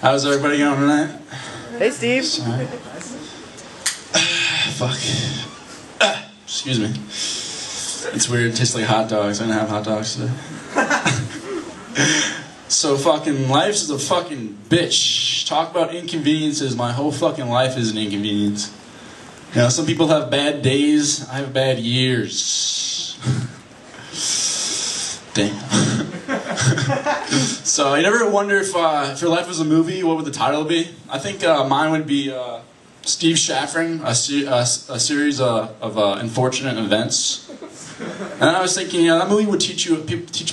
How's everybody going tonight? Hey, Steve. Sorry. Fuck. Excuse me. It's weird. It tastes like hot dogs. I didn't have hot dogs today. So fucking life's is a fucking bitch. Talk about inconveniences. My whole fucking life is an inconvenience. You know, some people have bad days. I have bad years. Damn. So you never wonder if your life was a movie, what would the title be? I think mine would be Steve Shafran, a series of unfortunate events. And I was thinking, you know, that movie would teach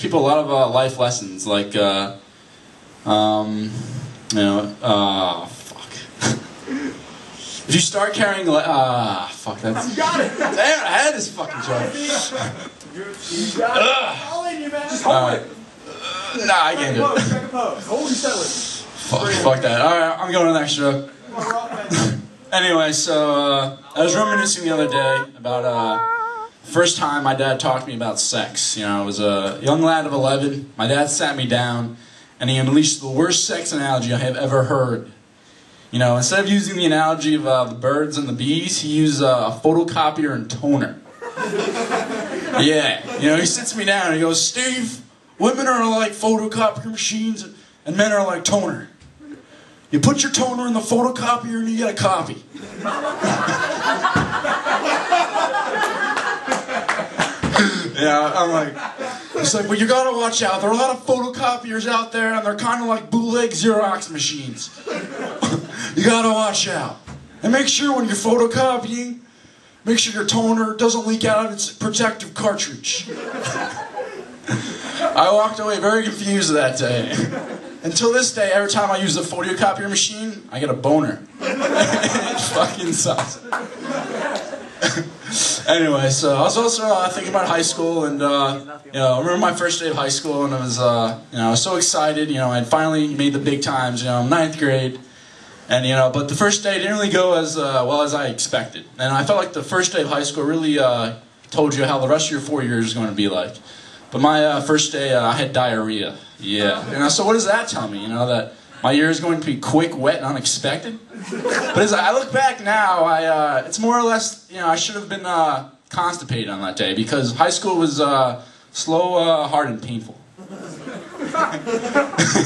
people a lot of life lessons, like, fuck. If you start carrying, fuck, that's... You got it! Damn, I had this fucking joke. You got it. All in you, man. Just hold it. Nah, I can't do it. Strike a pose. Hold your settlers. Fuck that. Alright, I'm going to the next joke. Anyway, so, I was reminiscing the other day about, first time my dad talked to me about sex. You know, I was a young lad of 11. My dad sat me down, and he unleashed the worst sex analogy I have ever heard. You know, instead of using the analogy of the birds and the bees, he used a photocopier and toner. Yeah, you know, he sits me down and he goes, Steve, women are like photocopier machines and men are like toner. You put your toner in the photocopier and you get a copy. Yeah, I'm like, he's like, well, you gotta watch out. There are a lot of photocopiers out there and they're kind of like bootleg Xerox machines. You gotta watch out. And make sure when you're photocopying, make sure your toner doesn't leak out of its protective cartridge. I walked away very confused that day. Until this day, every time I use the photocopier machine, I get a boner. It fucking sucks. Anyway, so I was also thinking about high school, and you know, I remember my first day of high school, and I was, you know, I was so excited. You know, I'd finally made the big times. You know, 9th grade. And, you know, but the first day didn't really go as well as I expected. And I felt like the first day of high school really told you how the rest of your 4 years is going to be like. But my first day, I had diarrhea. Yeah. You know, so what does that tell me? You know, that my year is going to be quick, wet, and unexpected? But as I look back now, it's more or less, you know, I should have been constipated on that day because high school was slow, hard, and painful.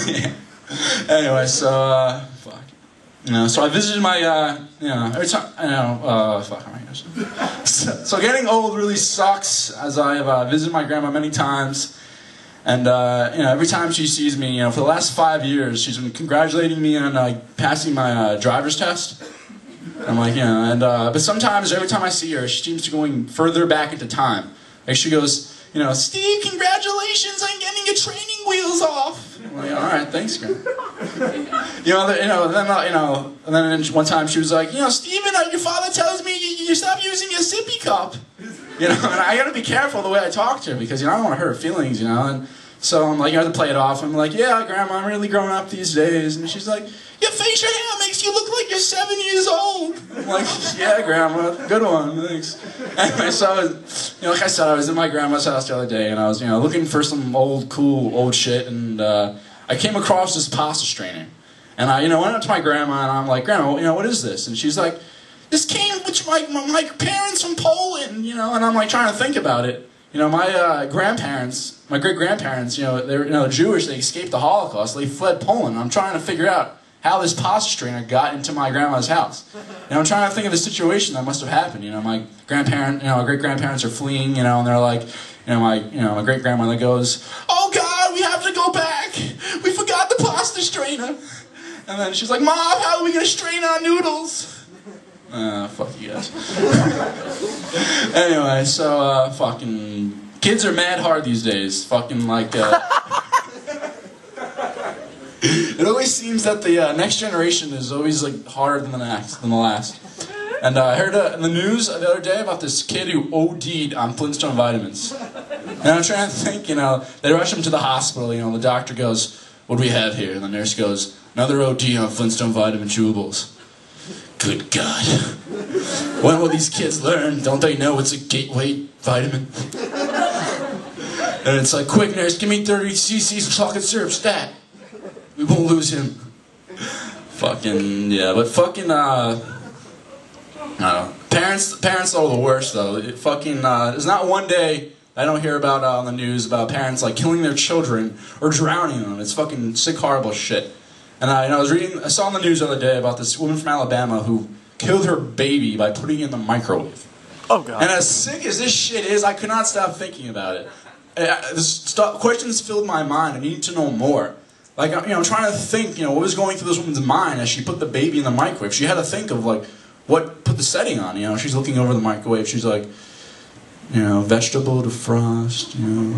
Yeah. Anyway, so, fuck. You know, so I visited my, you know, every time, you know, fuck, oh my gosh. So getting old really sucks, as I have visited my grandma many times. And, you know, every time she sees me, you know, for the last 5 years, she's been congratulating me on passing my driver's test. I'm like, you know, and, but sometimes, every time I see her, she seems to going further back into time. Like, she goes, you know, Steve, congratulations on getting your training wheels off. I'm like, all right, thanks, Grandma. And then one time she was like, you know, Steven, your father tells me you stop using your sippy cup. You know, and I gotta be careful the way I talk to her because, you know, I don't want to hurt her feelings, you know. And so I'm like, I have to play it off. I'm like, yeah, Grandma, I'm really growing up these days. And she's like, your facial hair makes you look like you're 7 years old. I'm like, yeah, Grandma, good one, thanks. Anyway, so I was, you know, like I said, I was in my grandma's house the other day, and I was, you know, looking for some old shit, and I came across this pasta strainer. And I, you know, went up to my grandma, and I'm like, Grandma, you know, what is this? And she's like, this came with my parents from Poland, you know, and I'm like trying to think about it. You know, my grandparents, my great-grandparents, you know, they're, you know, Jewish, they escaped the Holocaust, they fled Poland. I'm trying to figure out how this pasta strainer got into my grandma's house. You know, I'm trying to think of the situation that must have happened. You know, my grandparent, you know, great-grandparents are fleeing, you know, and they're like, my great-grandmother goes, oh God, we have to go back. We forgot the pasta strainer. And then she's like, Mom, how are we going to strain our noodles? Fuck you guys. Anyway, so, fucking, kids are mad hard these days. Fucking, like, it always seems that the next generation is always, like, harder than the last. And I heard in the news the other day about this kid who OD'd on Flintstone vitamins. And I'm trying to think, you know, they rush him to the hospital, you know, the doctor goes, what do we have here? And the nurse goes, another OD on Flintstone vitamin chewables. Good God. When will these kids learn? Don't they know it's a gateway vitamin? And it's like, quick nurse, give me 30 cc's of chocolate syrup stat. We won't lose him. Fucking, yeah, but fucking, parents are the worst, though. It fucking, there's not one day I don't hear about on the news about parents, like, killing their children or drowning them. It's fucking sick, horrible shit. And I saw on the news the other day about this woman from Alabama who killed her baby by putting it in the microwave. Oh, God. And as sick as this shit is, I could not stop thinking about it. Questions filled my mind. I need to know more. Like, I'm trying to think, what was going through this woman's mind as she put the baby in the microwave. She had to think of, like, what put the setting on, She's looking over the microwave. She's like, vegetable defrost,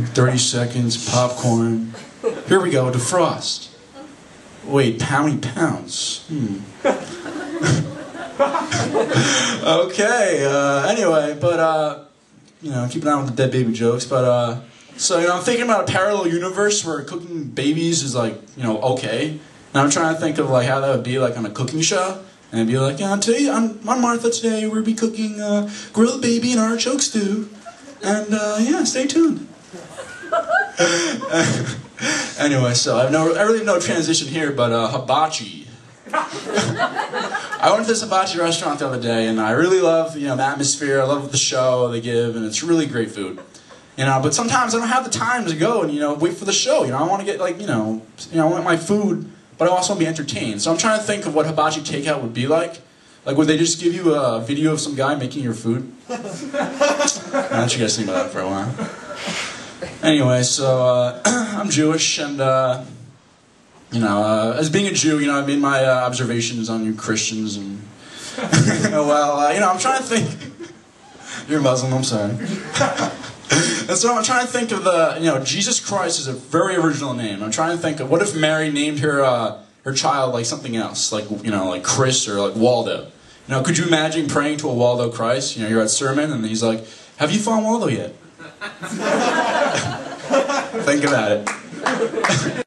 30 seconds, popcorn. Here we go, defrost. Wait, how many pounds? Okay, anyway, but, keep an eye on the dead baby jokes, but, so, I'm thinking about a parallel universe where cooking babies is, like, okay. And I'm trying to think of, like, how that would be, like, on a cooking show. And be like, today, on Martha today, we'll be cooking grilled baby and artichoke stew. And, yeah, stay tuned. Anyway, so I really have no transition here, but hibachi. I went to this hibachi restaurant the other day, and I really love, the atmosphere. I love the show they give, and it's really great food. But sometimes I don't have the time to go and, wait for the show. I want to get, like, I want my food, but I also want to be entertained. So I'm trying to think of what hibachi takeout would be like. Like, would they just give you a video of some guy making your food? I'll let you guys think about that for a while. Anyway, so, I'm Jewish, and, as being a Jew, I made my observations on you Christians, and, I'm trying to think. You're Muslim, I'm sorry. And so I'm trying to think of Jesus Christ is a very original name. I'm trying to think of, what if Mary named her child like something else, like, like Chris or like Waldo? Could you imagine praying to a Waldo Christ? You're at sermon and he's like, have you found Waldo yet? Think about it.